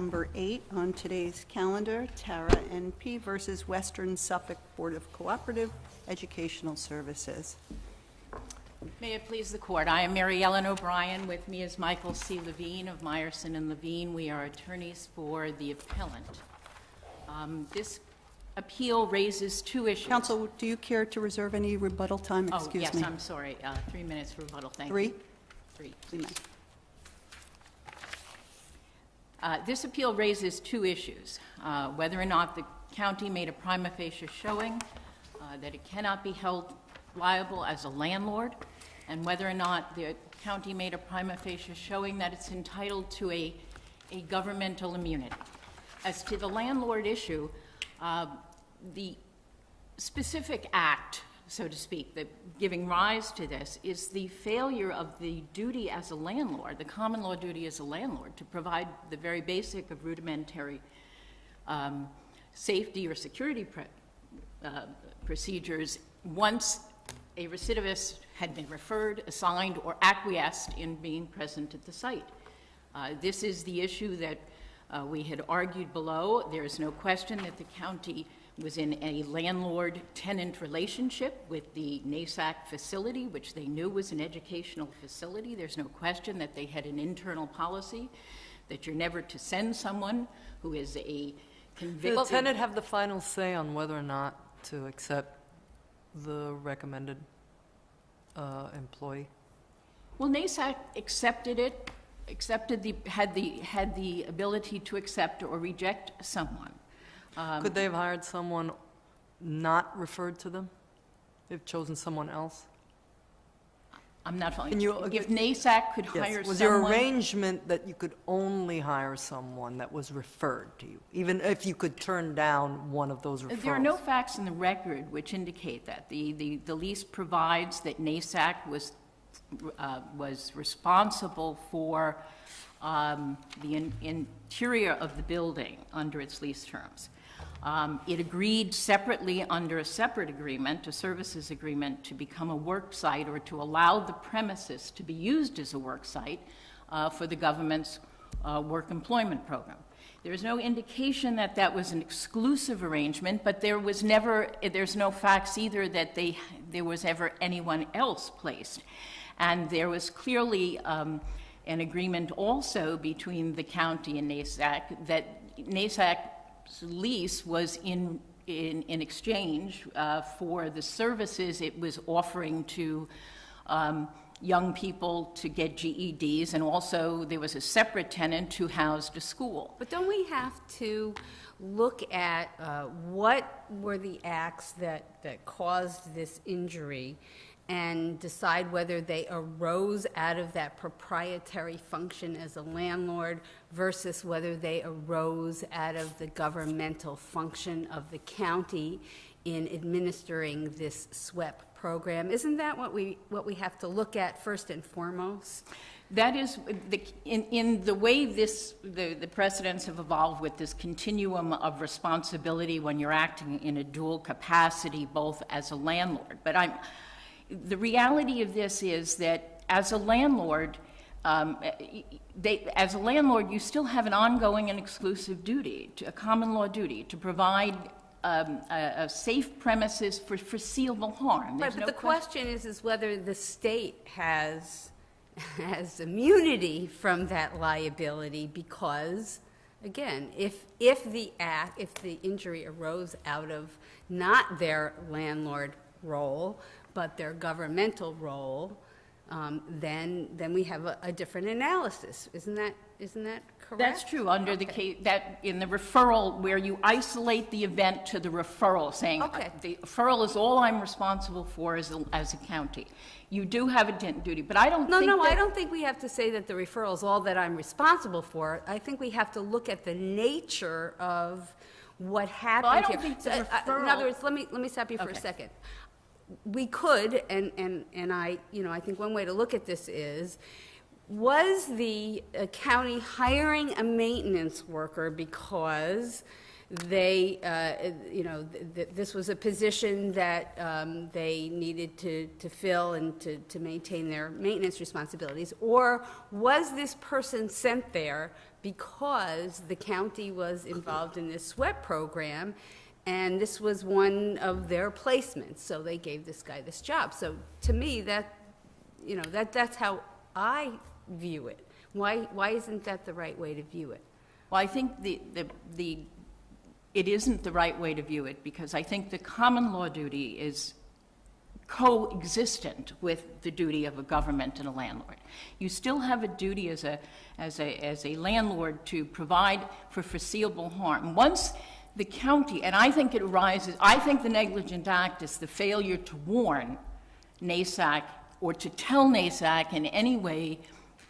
number 8 on today's calendar, Tara NP versus Western Suffolk Board of Cooperative Educational Services. May it please the Court. I am Mary Ellen O'Brien. With me is Michael C. Levine of Meyerson and Levine. We are attorneys for the appellant. This appeal raises two issues. Counsel, do you care to reserve any rebuttal time? Excuse me. Yes, I'm sorry. 3 minutes rebuttal. Thank you. Three. Please. This appeal raises two issues. Whether or not the county made a prima facie showing that it cannot be held liable as a landlord, and whether or not the county made a prima facie showing that it's entitled to a governmental immunity. As to the landlord issue, the specific act, so to speak, that giving rise to this is the failure of the duty as a landlord, the common law duty as a landlord, to provide the very basic of rudimentary safety or security procedures once a recidivist had been referred, assigned, or acquiesced in being present at the site. This is the issue that we had argued below. There is no question that the county was in a landlord-tenant relationship with the NASAC facility, which they knew was an educational facility. There's no question that they had an internal policy that you're never to send someone who is a convicted... Does the tenant have the final say on whether or not to accept the recommended employee? Well, NASAC accepted it, had the ability to accept or reject someone. Could they have hired someone not referred to them? They've chosen someone else? I'm not following. If NASAC could hire someone... Was there arrangement that you could only hire someone that was referred to you, even if you could turn down one of those referrals? There are no facts in the record which indicate that. The lease provides that NASAC was responsible for the interior of the building under its lease terms. It agreed separately under a separate agreement, a services agreement, to become a work site or to allow the premises to be used as a work site for the government's work employment program. There's no indication that that was an exclusive arrangement, but there's no facts either that there was ever anyone else placed. And there was clearly an agreement also between the county and NASAC that NASAC's lease was in exchange for the services it was offering to young people to get GEDs, and also there was a separate tenant who housed a school. But don't we have to look at what were the acts that caused this injury and decide whether they arose out of that proprietary function as a landlord versus whether they arose out of the governmental function of the county in administering this SWEP program? Isn't that what we have to look at first and foremost? That is, in the way the precedents have evolved with this continuum of responsibility when you're acting in a dual capacity, both as a landlord. But the reality of this is that as a landlord, you still have an ongoing and exclusive duty, a common law duty, to provide a safe premises for foreseeable harm. Right, but the question is whether the state has immunity from that liability because, again, if the injury arose out of not their landlord role, but their governmental role, then we have a different analysis. Isn't that correct? That's true. Under the case that in the referral, where you isolate the event to the referral, saying the referral is all I'm responsible for as a county. You do have a duty, but I don't. I don't think we have to say that the referral is all that I'm responsible for. I think we have to look at the nature of what happened I don't here. think the referral. In other words, let me stop you for a second. We could, and I think one way to look at this is, was the county hiring a maintenance worker because they, this was a position that they needed to fill and to maintain their maintenance responsibilities, or was this person sent there because the county was involved in this SWEP program, and this was one of their placements, so they gave this guy this job. So to me, that's how I view it. Why isn't that the right way to view it? Well, I think it isn't the right way to view it, because I think the common law duty is coexistent with the duty of a government and a landlord. You still have a duty as a landlord to provide for foreseeable harm. Once the county, and I think the negligent act is the failure to warn NASAC or to tell NASAC in any way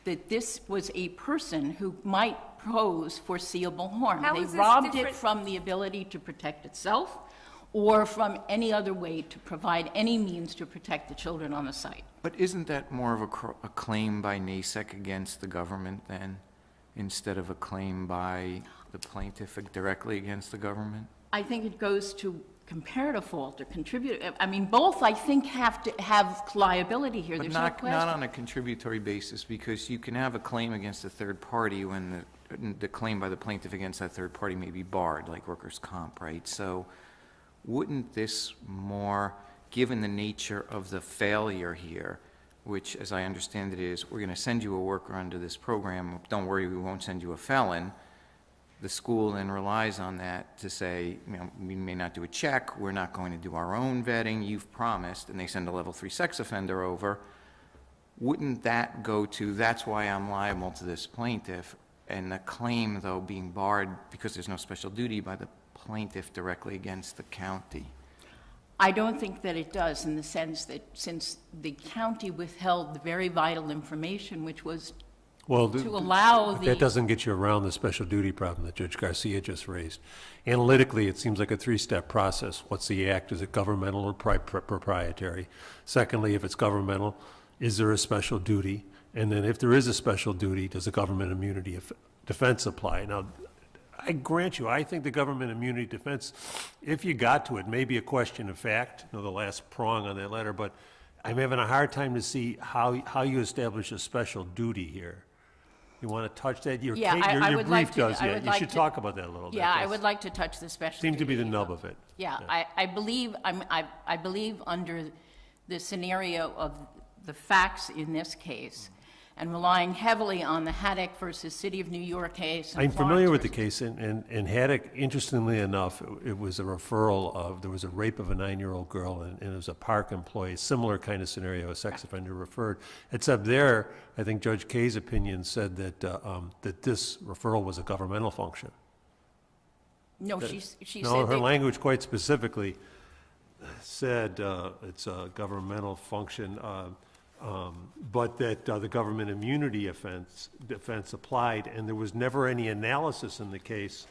that this was a person who might pose foreseeable harm. How They is this robbed it different? from the ability to protect itself or from any other way to provide any means to protect the children on the site. But isn't that more of a claim by NASEC against the government then, instead of a claim by the plaintiff directly against the government? I think it goes to comparative fault or contributor. I mean, both, I think, have to have liability here. But There's no question. not on a contributory basis, because you can have a claim against a third party when the claim by the plaintiff against that third party may be barred, like workers' comp, right? So wouldn't this more, given the nature of the failure here, which, as I understand it, is we're going to send you a worker under this program, don't worry, we won't send you a felon, the school then relies on that to say, we may not do a check, we're not going to do our own vetting, you've promised, and they send a level 3 sex offender over. Wouldn't that go to, that's why I'm liable to this plaintiff, and the claim, though, being barred because there's no special duty by the plaintiff directly against the county? I don't think that it does, in the sense that since the county withheld the very vital information, which was to allow that doesn't get you around the special duty problem that Judge Garcia just raised. Analytically, it seems like a three-step process. What's the act? Is it governmental or proprietary? Secondly, if it's governmental, is there a special duty? And then if there is a special duty, does a government immunity defense apply? Now, I grant you, I think the government immunity defense, if you got to it, may be a question of fact, the last prong on that letter, but I'm having a hard time to see how you establish a special duty here. You want to touch that? Your brief does, yeah. You should talk about that a little bit. Yeah, I would like to touch the special Seemed to be the duty. nub of it. Yeah, I believe under the scenario of the facts in this case, and relying heavily on the Haddock versus City of New York case. I'm familiar with the case, and Haddock, interestingly enough, it was a referral of, there was a rape of a 9-year-old girl, and it was a park employee, similar kind of scenario, a sex offender referred. Except there, I think Judge Kaye's opinion said that that this referral was a governmental function. No, she said No, her that- language quite specifically said it's a governmental function, but that the government immunity defense applied, and there was never any analysis in the case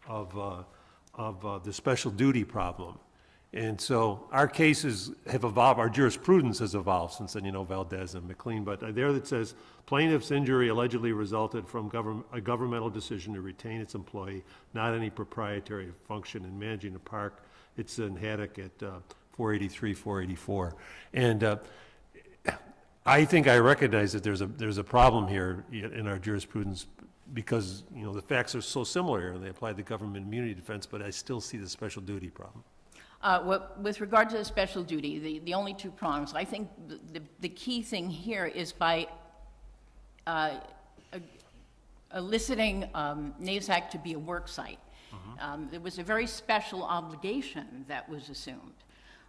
of the special duty problem. And so our cases have evolved, our jurisprudence has evolved since then, Valdez and McLean, but there that says plaintiff's injury allegedly resulted from a governmental decision to retain its employee, not any proprietary function in managing the park. It's in Haddock at 483, 484. And I think I recognize that there's a problem here in our jurisprudence because, the facts are so similar here and they apply the government immunity defense, but I still see the special duty problem. With regard to the special duty, the only two prongs, I think the key thing here is by eliciting NASAC to be a work site. There was a very special obligation that was assumed,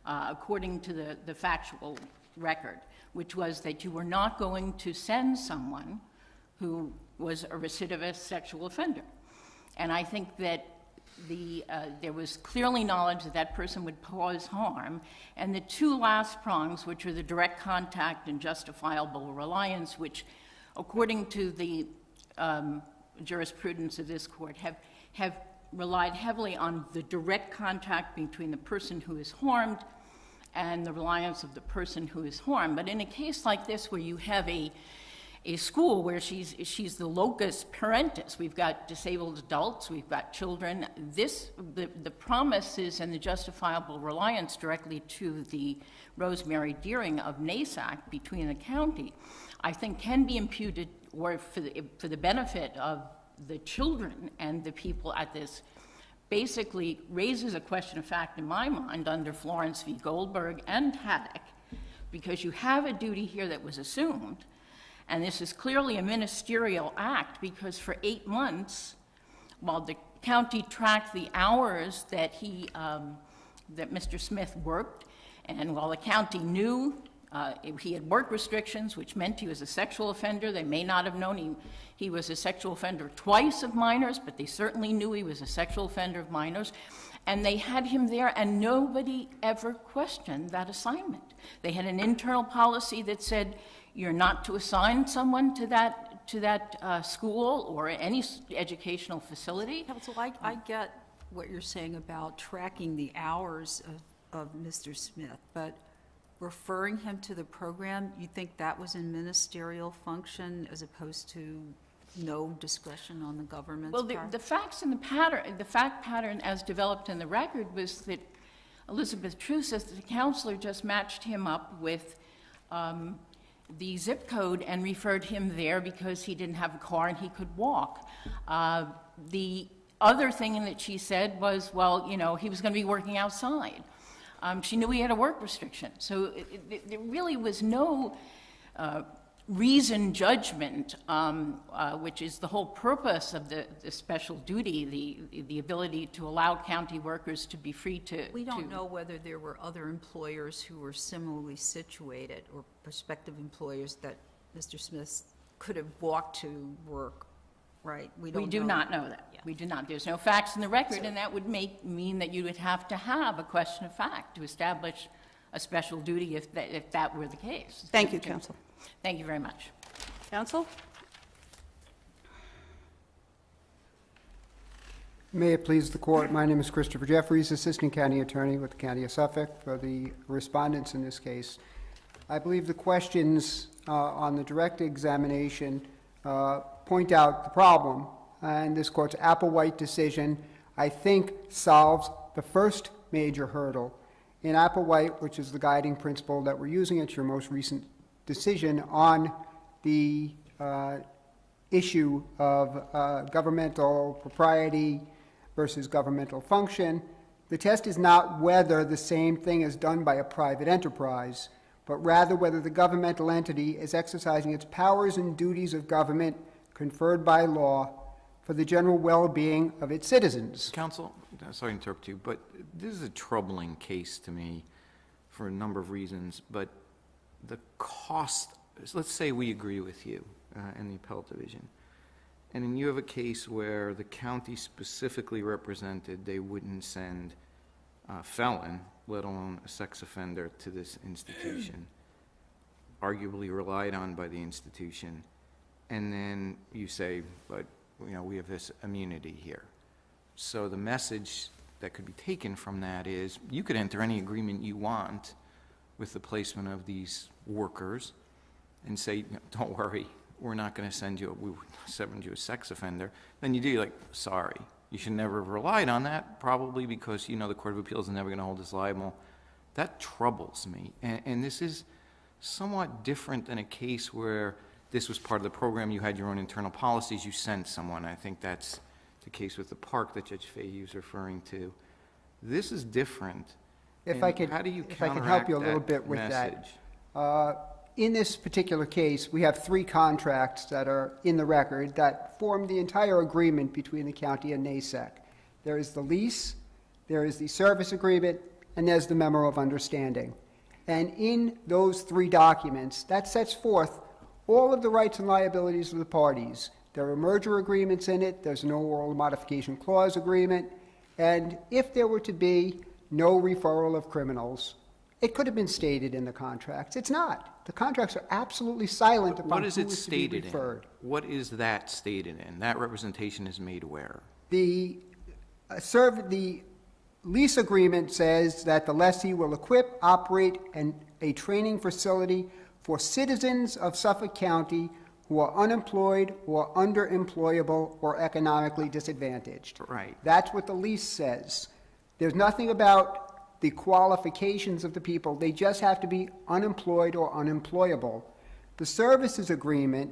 according to the factual record, which was that you were not going to send someone who was a recidivist sexual offender. And I think that there was clearly knowledge that that person would cause harm. And the two last prongs, which are the direct contact and justifiable reliance, which, according to the jurisprudence of this court, have relied heavily on the direct contact between the person who is harmed and the reliance of the person who is harmed. But in a case like this, where you have a school where she's the locus parentis, we've got disabled adults, we've got children, the promises and the justifiable reliance directly to the Rosemary Deering of NASAC between the county, I think can be imputed, or for the benefit of the children and the people at this basically raises a question of fact in my mind under Florence v. Goldberg and Haddock, because you have a duty here that was assumed, and this is clearly a ministerial act, because for 8 months, while the county tracked the hours that that Mr. Smith worked, and while the county knew he had work restrictions, which meant he was a sexual offender. They may not have known he was a sexual offender twice of minors, but they certainly knew he was a sexual offender of minors. And they had him there, and nobody ever questioned that assignment. They had an internal policy that said you're not to assign someone to that school or any educational facility. Counsel, I get what you're saying about tracking the hours of Mr. Smith, but referring him to the program, you think that was a ministerial function as opposed to no discretion on the government's Well, part? the facts and the fact pattern as developed in the record was that Elizabeth True says that the counselor just matched him up with the zip code and referred him there because he didn't have a car and he could walk. The other thing that she said was, well, you know, he was going to be working outside. She knew he had a work restriction. So there really was no reasoned judgment, which is the whole purpose of the special duty, the ability to allow county workers to be free to... We don't know whether there were other employers who were similarly situated or prospective employers that Mr. Smith could have walked to work, right? We do not know that. Yeah. We do not. There's no facts in the record, and that would mean that you would have to have a question of fact to establish a special duty if that were the case. Thank you, counsel. Thank you very much. Counsel? May it please the court, my name is Christopher Jeffries, Assistant County Attorney with the County of Suffolk for the respondents in this case. I believe the questions on the direct examination point out the problem, and this court's Applewhite decision, I think, solves the first major hurdle. In Applewhite, which is the guiding principle that we're using, it's your most recent decision on the issue of governmental propriety versus governmental function. The test is not whether the same thing is done by a private enterprise, but rather whether the governmental entity is exercising its powers and duties of government conferred by law for the general well-being of its citizens. Counsel, sorry to interrupt you, but this is a troubling case to me for a number of reasons, but the cost, let's say we agree with you in the appellate division, and then you have a case where the county specifically represented they wouldn't send a felon, let alone a sex offender, to this institution, arguably relied on by the institution, and then you say, but you know, we have this immunity here. So the message that could be taken from that is you could enter any agreement you want with the placement of these workers and say, don't worry, we're not going to send you a sex offender. Then you do, like, sorry, you should never have relied on that, probably because you know the Court of Appeals is never going to hold us liable. That troubles me. And this is somewhat different than a case where this was part of the program, you had your own internal policies, you sent someone. I think that's the case with the park that Judge Fahey was referring to. This is different. How do you if I can help you a little bit with message? that. In this particular case, we have 3 contracts that are in the record that form the entire agreement between the county and NASAC. There is the lease, there is the service agreement, and there's the memo of understanding. And in those 3 documents, that sets forth all of the rights and liabilities of the parties. There are merger agreements in it, there's no oral modification clause agreement, and if there were to be no referral of criminals, it could have been stated in the contracts. It's not. The contracts are absolutely silent about who is to be referred. What is that stated in? That representation is made where? The lease agreement says that the lessee will equip, operate, a training facility for citizens of Suffolk County who are unemployed or underemployable or economically disadvantaged. Right. That's what the lease says. There's nothing about the qualifications of the people. They just have to be unemployed or unemployable. The services agreement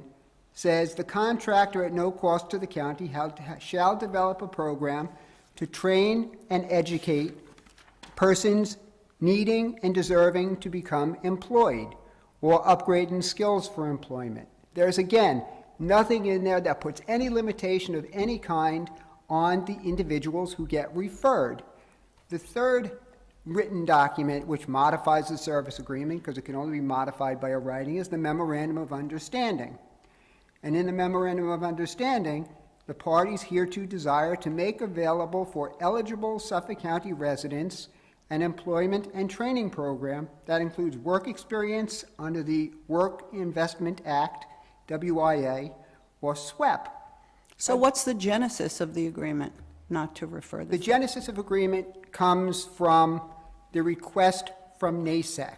says the contractor at no cost to the county shall develop a program to train and educate persons needing and deserving to become employed or upgrade in skills for employment. There's, again, nothing in there that puts any limitation of any kind on the individuals who get referred. The third written document which modifies the service agreement, because it can only be modified by a writing, is the Memorandum of Understanding. And in the Memorandum of Understanding, the parties hereto desire to make available for eligible Suffolk County residents an employment and training program that includes work experience under the Work Investment Act, WIA, or SWEP. So what's the genesis of the agreement not to refer The this? genesis of agreement comes from the request from NASEC.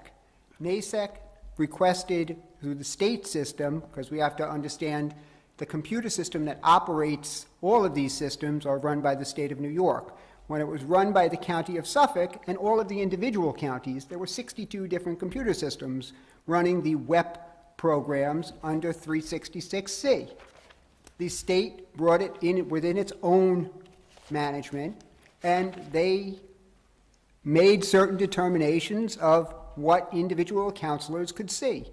NASEC requested through the state system, because we have to understand the computer system that operates all of these systems are run by the state of New York. When it was run by the county of Suffolk and all of the individual counties, there were 62 different computer systems running the WEP programs under 366C. The state brought it in within its own management, and they made certain determinations of what individual counselors could see.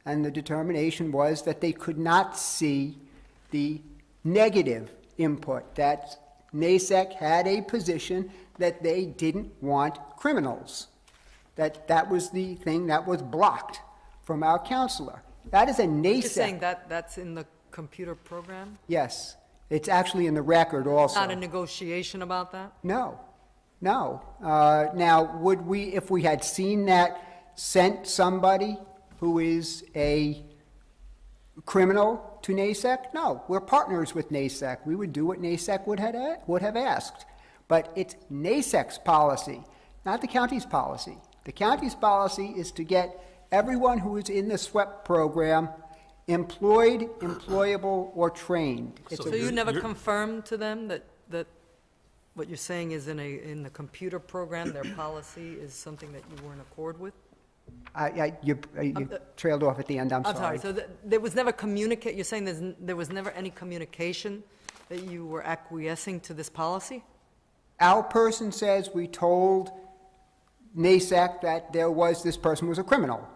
And the determination was that they could not see the negative input, that NASEC had a position that they didn't want criminals, that was the thing that was blocked from our counselor. That is a NASEC. You're saying that that's in the computer program? Yes, it's actually in the record also. Not a negotiation about that? No, no. Now, would we, if we had seen that, sent somebody who is a criminal to NASEC? No, we're partners with NASEC. We would do what NASEC would have asked. But it's NASEC's policy, not the county's policy. The county's policy is to get everyone who is in the SWEP program employed, employable, or trained. So you never confirmed to them that what you're saying is in the computer program, their policy is something that you were in accord with? You trailed off at the end, I'm sorry. So there was never you're saying there was never any communication that you were acquiescing to this policy? Our person says we told NASEC that this person was a criminal.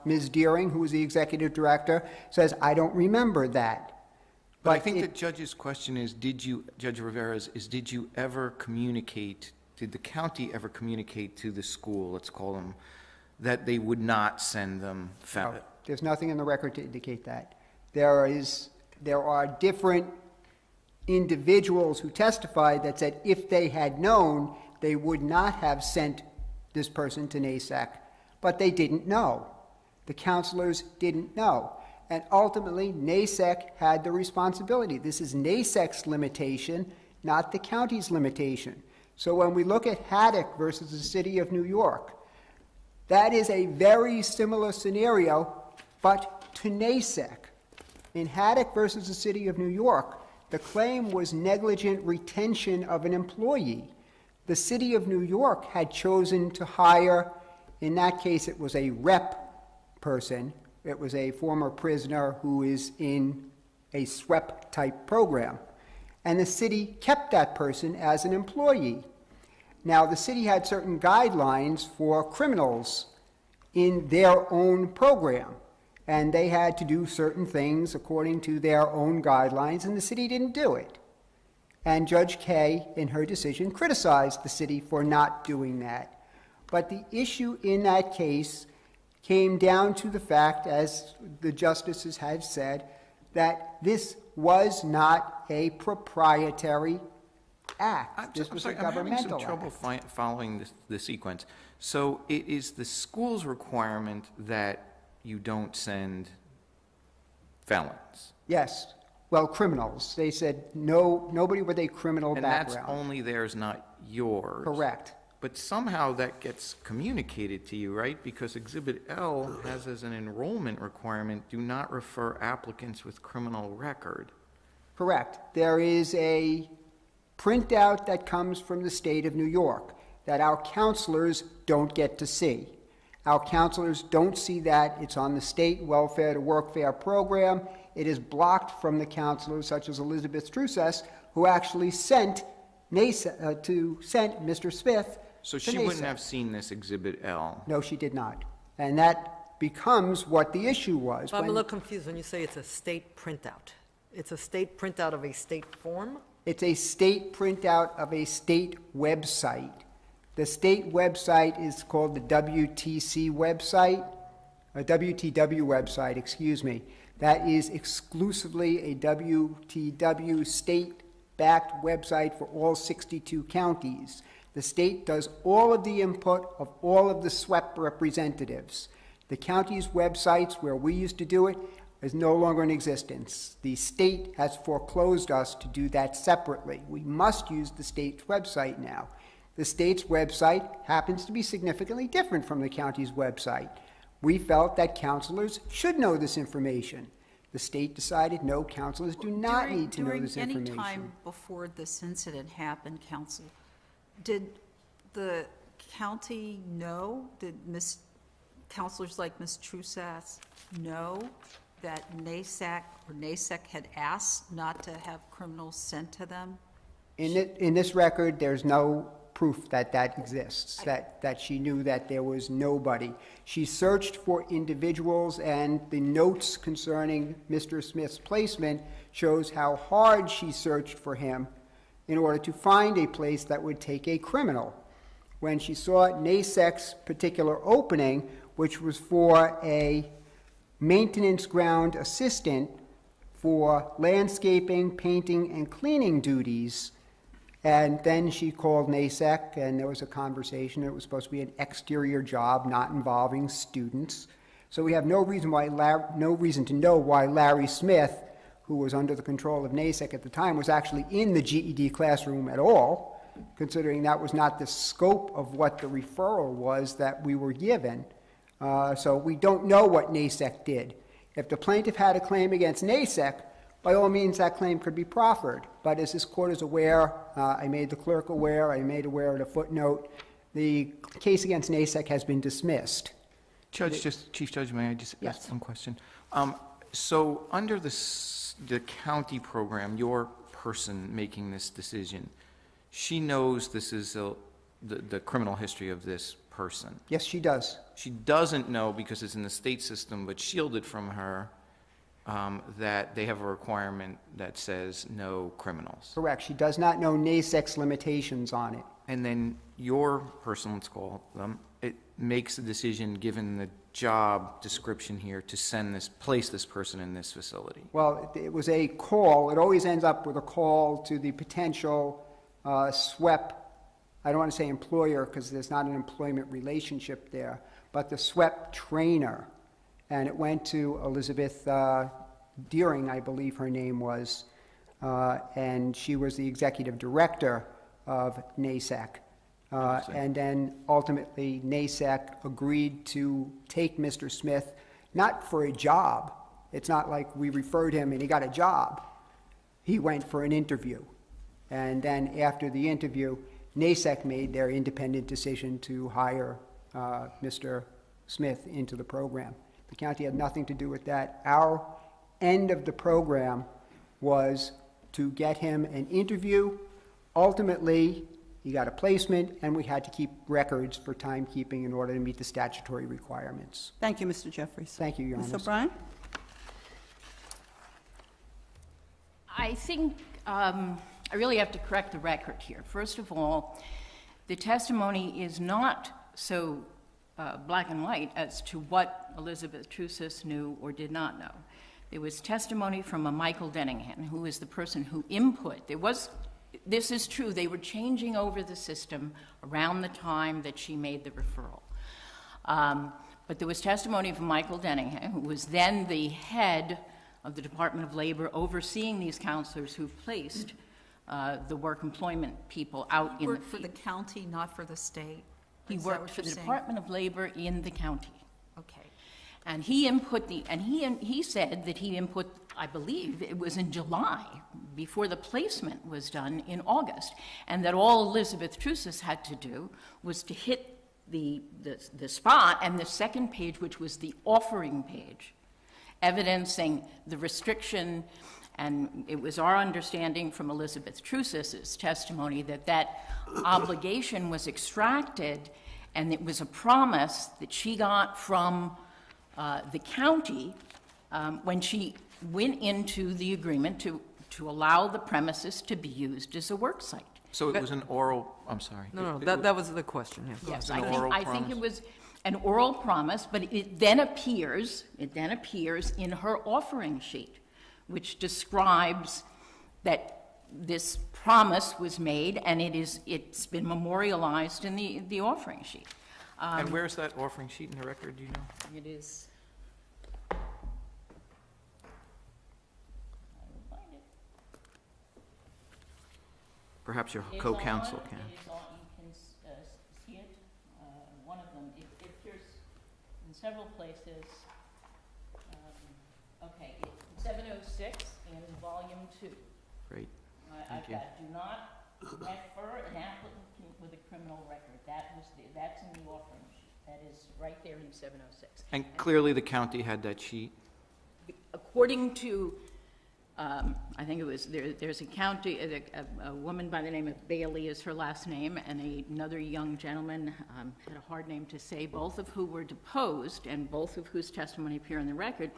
Ms. Deering, who was the executive director, says, I don't remember that. But I think the judge's question is, Judge Rivera's, did you ever communicate, did the county ever communicate to the school, let's call them, that they would not send them No, there's nothing in the record to indicate that. There are different individuals who testified that said if they had known, they would not have sent this person to NASEC, but they didn't know. The counselors didn't know. And ultimately, NASEC had the responsibility. This is NASEC's limitation, not the county's limitation. So when we look at Haddock versus the city of New York, that is a very similar scenario, but to NASEC. In Haddock versus the city of New York, the claim was negligent retention of an employee. The city of New York had chosen to hire, in that case it was a rep person, it was a former prisoner who is in a SWEP type program. And the city kept that person as an employee. Now, the city had certain guidelines for criminals in their own program, and they had to do certain things according to their own guidelines, and the city didn't do it. And Judge Kaye, in her decision, criticized the city for not doing that. But the issue in that case came down to the fact, as the justices had said, that this was not a proprietary act. This was a governmental I'm having some trouble following the sequence. So it is the school's requirement that you don't send felons? Yes. Well, criminals. They said nobody with a criminal And background. that's only theirs, not yours? Correct. But somehow that gets communicated to you, right? Because Exhibit L has as an enrollment requirement, do not refer applicants with criminal record. Correct. There is a printout that comes from the state of New York that our counselors don't get to see. Our counselors don't see that. It's on the state welfare to workfare program. it is blocked from the counselors such as Elizabeth Trucess, who actually sent Mr. Smith So to she wouldn't NASEC. have seen this Exhibit L. No, she did not. And that becomes what the issue was. I'm a When- little confused when you say it's a state printout. It's a state printout of a state form? It's a state printout of a state website. The state website is called the WTC website, a WTW website, excuse me. That is exclusively a WTW state-backed website for all 62 counties. The state does all of the input of all of the SWEP representatives. The county's websites where we used to do it is no longer in existence. The state has foreclosed us to do that separately. We must use the state's website now. The state's website happens to be significantly different from the county's website. We felt that counselors should know this information. The state decided no, counselors do not need to know this information. During any time before this incident happened, counsel, did the county know, did counselors like Ms. Trucess know that NASEC had asked not to have criminals sent to them? In this record, there's no proof that that exists, that she knew that there was nobody. She searched for individuals, and the notes concerning Mr. Smith's placement shows how hard she searched for him in order to find a place that would take a criminal. When she saw NASEC's particular opening, which was for a maintenance ground assistant for landscaping, painting, and cleaning duties, and then she called NASEC, and there was a conversation. It was supposed to be an exterior job, not involving students. So we have no reason to know why Larry Smith, who was under the control of NASEC at the time, was actually in the GED classroom at all, considering that was not the scope of what the referral was that we were given. So we don't know what NASEC did. If the plaintiff had a claim against NASEC, by all means, that claim could be proffered. But as this court is aware, I made the clerk aware, I made aware of the footnote, the case against NASEC has been dismissed. Chief Judge, may I just Yes. ask one question? So under the county program, your person making this decision, she knows this is the criminal history of this person. Yes, she does. She doesn't know, because it's in the state system, but shielded from her, that they have a requirement that says no criminals. Correct. She does not know NASEC's limitations on it. And then your person, let's call them, it makes a decision, given the job description here, to place this person in this facility. Well, it was a call. It always ends up with a call to the potential SWEP, I don't want to say employer because there's not an employment relationship there, but the SWEP trainer. And it went to Elizabeth Deering, I believe her name was, and she was the executive director of NASEC. And then ultimately NASEC agreed to take Mr. Smith, not for a job. It's not like we referred him and he got a job. He went for an interview. And then after the interview, NASEC made their independent decision to hire Mr. Smith into the program. The county had nothing to do with that. Our end of the program was to get him an interview. Ultimately, he got a placement, and we had to keep records for timekeeping in order to meet the statutory requirements. Thank you, Mr. Jeffries. Thank you, Your Ms. Honor. O'Brien? I think I really have to correct the record here. First of all, the testimony is not so black and white as to what Elizabeth Trucess knew or did not know. There was testimony from a Michael Denningham, who is the person who input. This is true, they were changing over the system around the time that she made the referral. But there was testimony from Michael Denningham, who was then the head of the Department of Labor overseeing these counselors who placed the work employment people out in the Worked for the field. county, not for the state? He Is that worked what for you're the saying? Department of Labor in the county. Okay. And he input he said that he input, I believe, it was in July, before the placement was done in August, and that all Elizabeth Trucess had to do was to hit the spot, and the second page, which was the offering page, evidencing the restriction, and it was our understanding from Elizabeth Trusis's testimony that that obligation was extracted, and it was a promise that she got from the county when she went into the agreement to allow the premises to be used as a work site. So it was an oral, I'm sorry. No, It- that was the question, yeah. Yes, an I oral think it promise? was an oral promise, but it then appears in her offering sheet, which describes that this promise was made, and it's been memorialized in the offering sheet. And where's that offering sheet in the record, do you know? It is. Perhaps your It's co-counsel on- can. It is on, you can see it, one of them, it appears in several places. Okay, 706 in volume 2. Great. I've you. got, do not refer an applicant with a criminal record. That's in the offering sheet. That is right there in 706. And clearly the county had that sheet? According to, I think it was, there's a county, a woman by the name of Bailey is her last name, and another young gentleman, had a hard name to say, both of who were deposed and both of whose testimony appear in the record,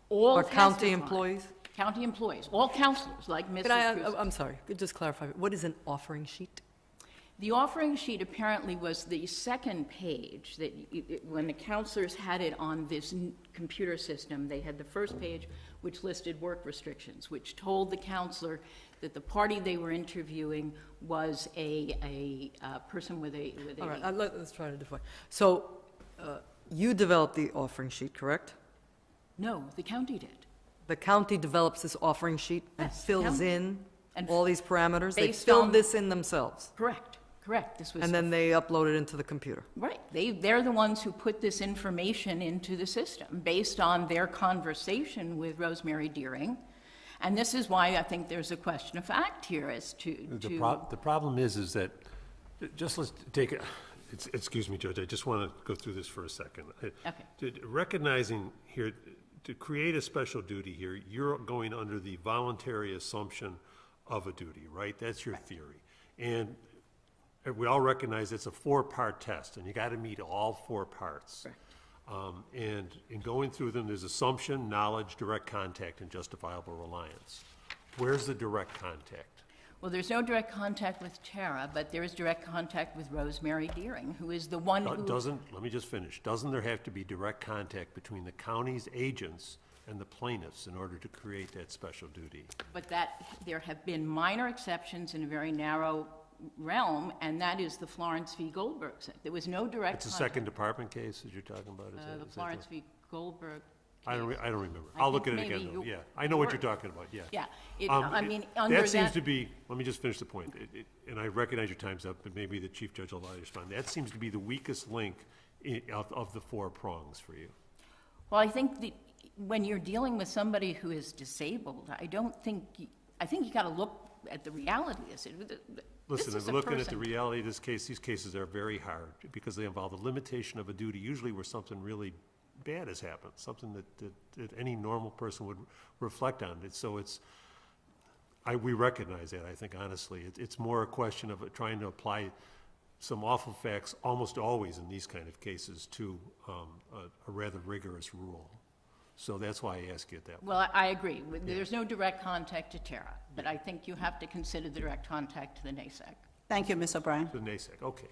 all Are county testified. employees? County employees, all counselors, like Mrs. Could I, Cruz. I'm sorry, could you just clarify, what is an offering sheet? The offering sheet apparently was the second page, that when the counselors had it on this computer system, they had the first page, which listed work restrictions, which told the counselor that the party they were interviewing was a person with a... All right, let's try to define. So, you developed the offering sheet, correct? No, the county did. The county develops this offering sheet and Yes, fills county. in And all these parameters? They based filled on- this in themselves? Correct. This was... And then they upload it into the computer? Right. They're the ones who put this information into the system based on their conversation with Rosemary Deering. And this is why I think there's a question of fact here as to... The problem is that, just let's take it, excuse me, Judge, I just want to go through this for a second. Okay. Recognizing here, to create a special duty here, you're going under the voluntary assumption of a duty, right? That's your theory. And we all recognize it's a 4-part test, and you got to meet all 4 parts. And in going through them, there's assumption, knowledge, direct contact, and justifiable reliance. Where's the direct contact? Well, there's no direct contact with Tara, but there is direct contact with Rosemary Deering, who is the one who... Let me just finish. Doesn't there have to be direct contact between the county's agents and the plaintiffs in order to create that special duty? But there have been minor exceptions in a very narrow realm, and that is the Florence v. Goldberg. There was no direct It's a contact. second department case that you're talking about? The Florence v. Goldberg I don't case. remember. I I'll look at think it again, maybe though, you yeah. I know what were- you're talking about, yeah. Yeah, I mean, under That seems that... to be, let me just finish the point, and I recognize your time's up, but maybe the Chief Judge will allow you to respond. That seems to be the weakest link of the 4 prongs for you. Well, I think when you're dealing with somebody who is disabled, I think you got to look at the reality. Listen, This is I'm a looking at the person. reality of this case. These cases are very hard because they involve the limitation of a duty, usually where something really bad has happened, something that any normal person would reflect on. We recognize that, I think, honestly. It's more a question of trying to apply some awful facts, almost always in these kind of cases, to a rather rigorous rule. So that's why I ask you that. Well, I agree. There's no direct contact to Tara, but I think you have to consider the direct contact to the NASAC. Thank you, Ms. O'Brien. The NASAC, okay.